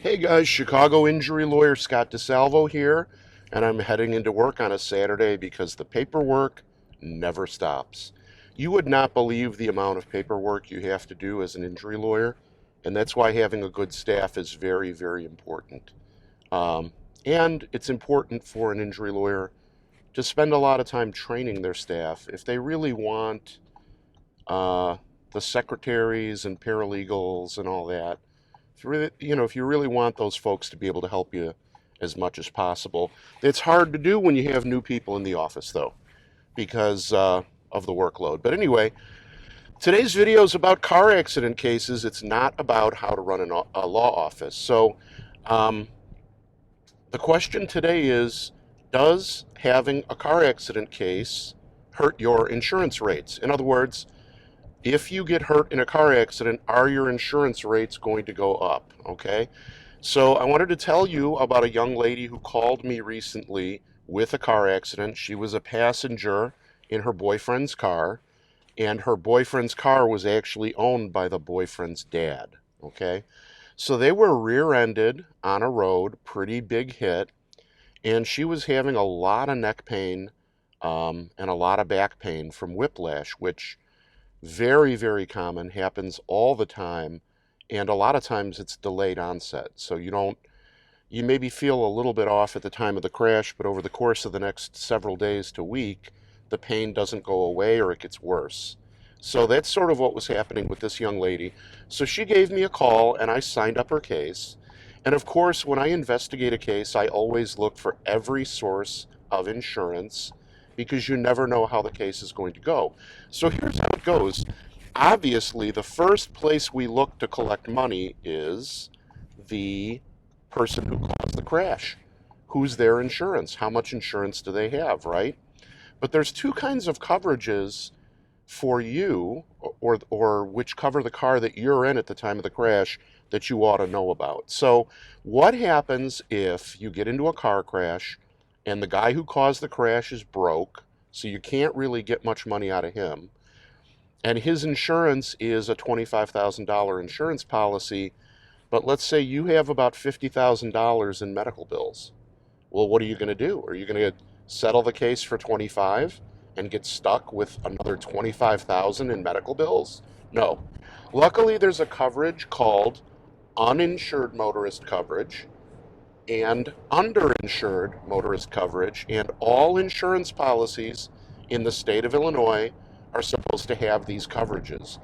Hey guys, Chicago injury lawyer Scott DeSalvo here, and I'm heading into work on a Saturday because the paperwork never stops. You would not believe the amount of paperwork you have to do as an injury lawyer, and that's why having a good staff is very, very important. Um, and it's important for an injury lawyer to spend a lot of time training their staff if they really want uh, the secretaries and paralegals and all that. If you really want those folks to be able to help you as much as possible. It's hard to do when you have new people in the office, though, because of the workload. But anyway, today's video is about car accident cases. It's not about how to run a law office. So um, the question today is, does having a car accident case hurt your insurance rates? In other words, if you get hurt in a car accident, are your insurance rates going to go up? Okay. So I wanted to tell you about a young lady who called me recently with a car accident. She was a passenger in her boyfriend's car, and her boyfriend's car was actually owned by the boyfriend's dad. Okay. So they were rear-ended on a road, pretty big hit, and she was having a lot of neck pain and a lot of back pain from whiplash, which very, very common, happens all the time, and a lot of times it's delayed onset. So you maybe feel a little bit off at the time of the crash, but over the course of the next several days to week, the pain doesn't go away or it gets worse. So that's sort of what was happening with this young lady. So she gave me a call and I signed up her case. And of course, when I investigate a case, I always look for every source of insurance because you never know how the case is going to go. So here's how it goes. Obviously, the first place we look to collect money is the person who caused the crash. Who's their insurance? How much insurance do they have, right? But there's two kinds of coverages for you, or which cover the car that you're in at the time of the crash, that you ought to know about. So what happens if you get into a car crash and the guy who caused the crash is broke, so you can't really get much money out of him, and his insurance is a $25,000 insurance policy, but let's say you have about $50,000 in medical bills. Well, what are you going to do? Are you going to settle the case for 25 and get stuck with another 25,000 in medical bills? No. Luckily, there's a coverage called uninsured motorist coverage and underinsured motorist coverage, and all insurance policies in the state of Illinois are supposed to have these coverages,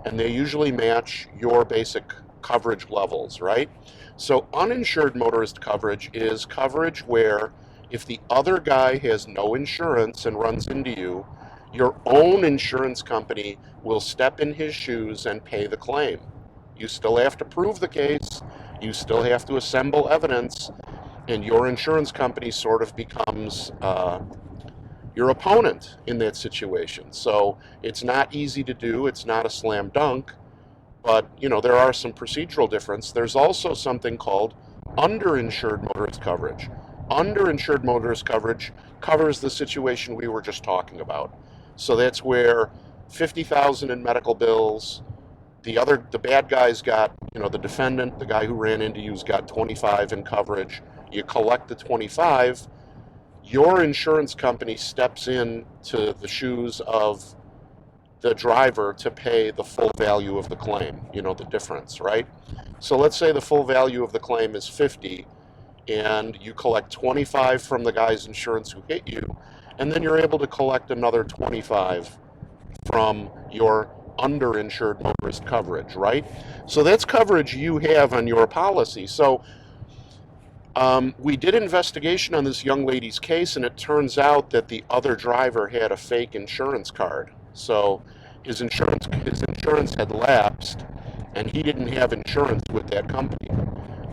and they usually match your basic coverage levels, right? So uninsured motorist coverage is coverage where if the other guy has no insurance and runs into you, your own insurance company will step in his shoes and pay the claim. You still have to prove the case, you still have to assemble evidence, and your insurance company sort of becomes your opponent in that situation. So it's not easy to do, it's not a slam dunk, but there are some procedural difference. There's also something called underinsured motorist coverage. Underinsured motorist coverage covers the situation we were just talking about. So that's where 50,000 in medical bills, the bad guy's got, the defendant, the guy who ran into you's got 25 in coverage. You collect the 25, your insurance company steps in to the shoes of the driver to pay the full value of the claim, the difference, right? So let's say the full value of the claim is 50 and you collect 25 from the guy's insurance who hit you, and then you're able to collect another 25 from your underinsured motorist coverage, right? So that's coverage you have on your policy. So we did investigation on this young lady's case, and it turns out that the other driver had a fake insurance card. So his insurance had lapsed, and he didn't have insurance with that company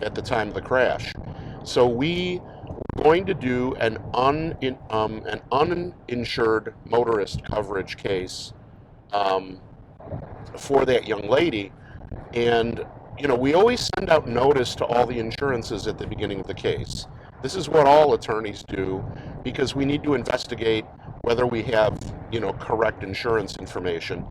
at the time of the crash. So we were going to do an uninsured motorist coverage case for that young lady, and we always send out notice to all the insurances at the beginning of the case. This is what all attorneys do because we need to investigate whether we have, correct insurance information.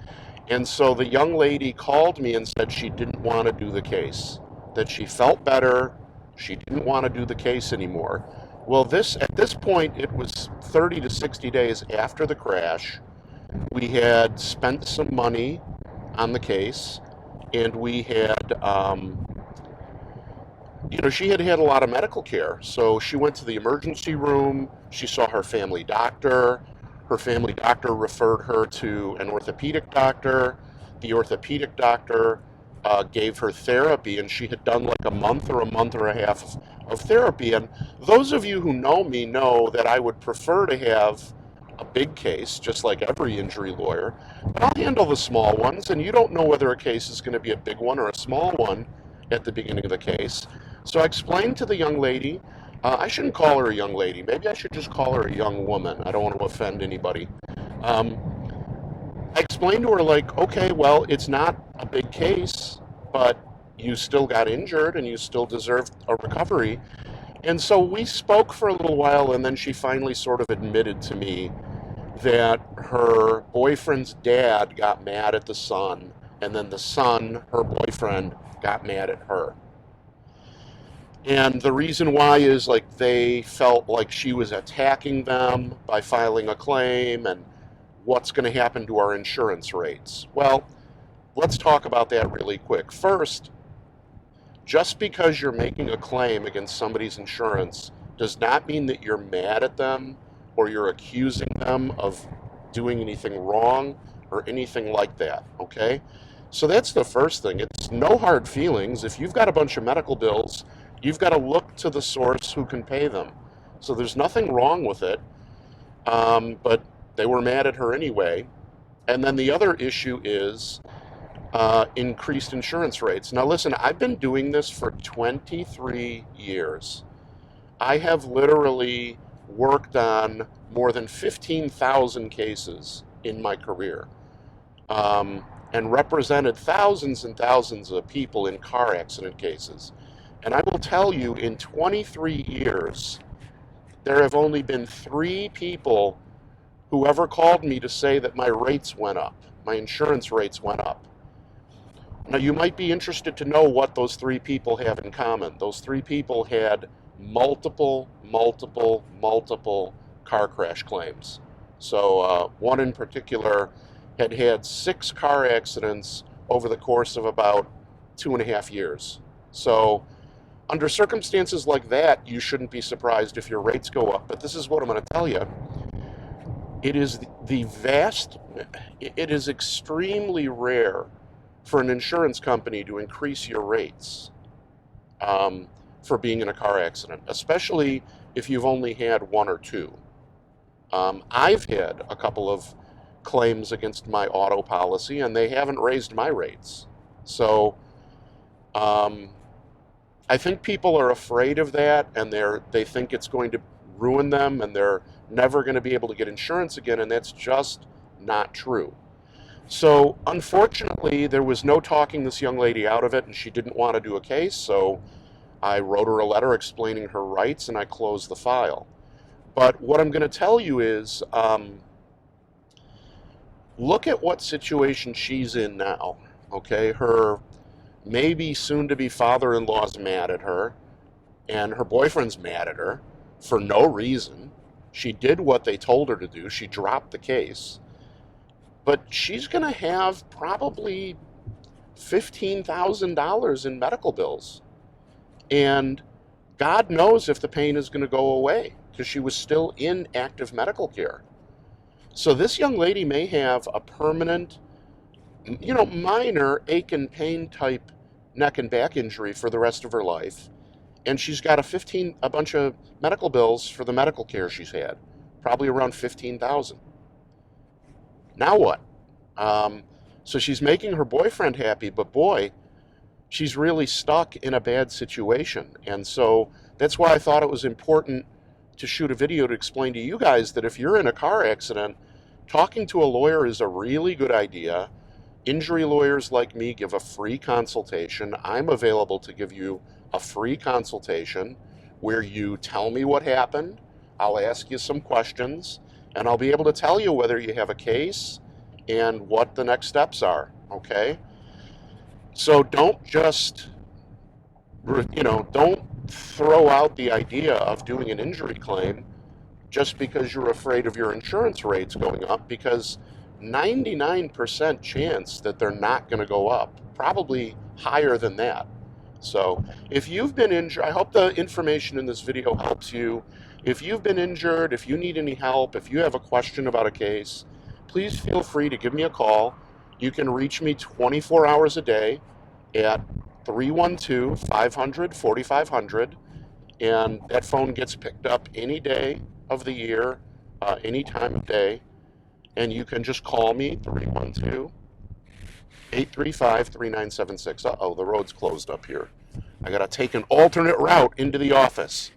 And so the young lady called me and said she didn't want to do the case, that she felt better She didn't want to do the case anymore. Well, at this point, it was 30 to 60 days after the crash. We had spent some money on the case, and we had, she had had a lot of medical care. So she went to the emergency room. She saw her family doctor. Her family doctor referred her to an orthopedic doctor. The orthopedic doctor gave her therapy, and she had done like a month or a half of therapy. And those of you who know me know that I would prefer to have a big case, just like every injury lawyer, but I'll handle the small ones, and you don't know whether a case is going to be a big one or a small one at the beginning of the case. So I explained to the young lady, I shouldn't call her a young lady, maybe I should just call her a young woman. I don't want to offend anybody. Um, I explained to her, like, okay, well, it's not a big case, but you still got injured and you still deserve a recovery. And so we spoke for a little while, and then she finally sort of admitted to me that her boyfriend's dad got mad at the son, and then the son, her boyfriend, got mad at her. And the reason why is like they felt like she was attacking them by filing a claim, and what's going to happen to our insurance rates. Well, let's talk about that really quick. First, just because you're making a claim against somebody's insurance does not mean that you're mad at them or you're accusing them of doing anything wrong or anything like that, okay? So that's the first thing. It's no hard feelings. If you've got a bunch of medical bills, you've got to look to the source who can pay them. So there's nothing wrong with it, but they were mad at her anyway. And then the other issue is increased insurance rates. Now listen, I've been doing this for 23 years. I have literally worked on more than 15,000 cases in my career, and represented thousands and thousands of people in car accident cases. And I will tell you, in 23 years, there have only been 3 people who ever called me to say that my rates went up, my insurance rates went up. Now, you might be interested to know what those 3 people have in common. Those 3 people had multiple car crash claims. So one in particular had had 6 car accidents over the course of about 2.5 years. So under circumstances like that, you shouldn't be surprised if your rates go up. But this is what I'm going to tell you. It is it is extremely rare for an insurance company to increase your rates for being in a car accident, especially if you've only had 1 or 2. I've had a couple of claims against my auto policy, and they haven't raised my rates. So I think people are afraid of that, and they think it's going to ruin them, and they're never going to be able to get insurance again, and that's just not true. So unfortunately, there was no talking this young lady out of it, and she didn't want to do a case, so I wrote her a letter explaining her rights, and I closed the file. But what I'm going to tell you is, look at what situation she's in now, okay? Her maybe soon-to-be father-in-law's mad at her, and her boyfriend's mad at her for no reason. She did what they told her to do. She dropped the case. But she's going to have probably $15,000 in medical bills. And God knows if the pain is going to go away, because she was still in active medical care. So this young lady may have a permanent, minor ache and pain type neck and back injury for the rest of her life. And she's got a bunch of medical bills for the medical care she's had, probably around 15,000. Now what? So she's making her boyfriend happy, but boy, she's really stuck in a bad situation. And so that's why I thought it was important to shoot a video to explain to you guys that if you're in a car accident, talking to a lawyer is a really good idea. Injury lawyers like me give a free consultation. I'm available to give you a free consultation where you tell me what happened. I'll ask you some questions, and I'll be able to tell you whether you have a case and what the next steps are, okay? So don't just, don't throw out the idea of doing an injury claim just because you're afraid of your insurance rates going up, because 99% chance that they're not going to go up, probably higher than that. So if you've been injured, I hope the information in this video helps you. If you've been injured, if you need any help, if you have a question about a case, please feel free to give me a call. You can reach me 24 hours a day at 312-500-4500, and that phone gets picked up any day of the year, any time of day, and you can just call me, 312-835-3976. Uh-oh, the road's closed up here. I gotta take an alternate route into the office.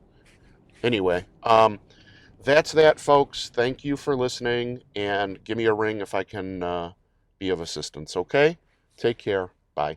Anyway, that's that, folks. Thank you for listening, and give me a ring if I can be of assistance, okay? Take care. Bye.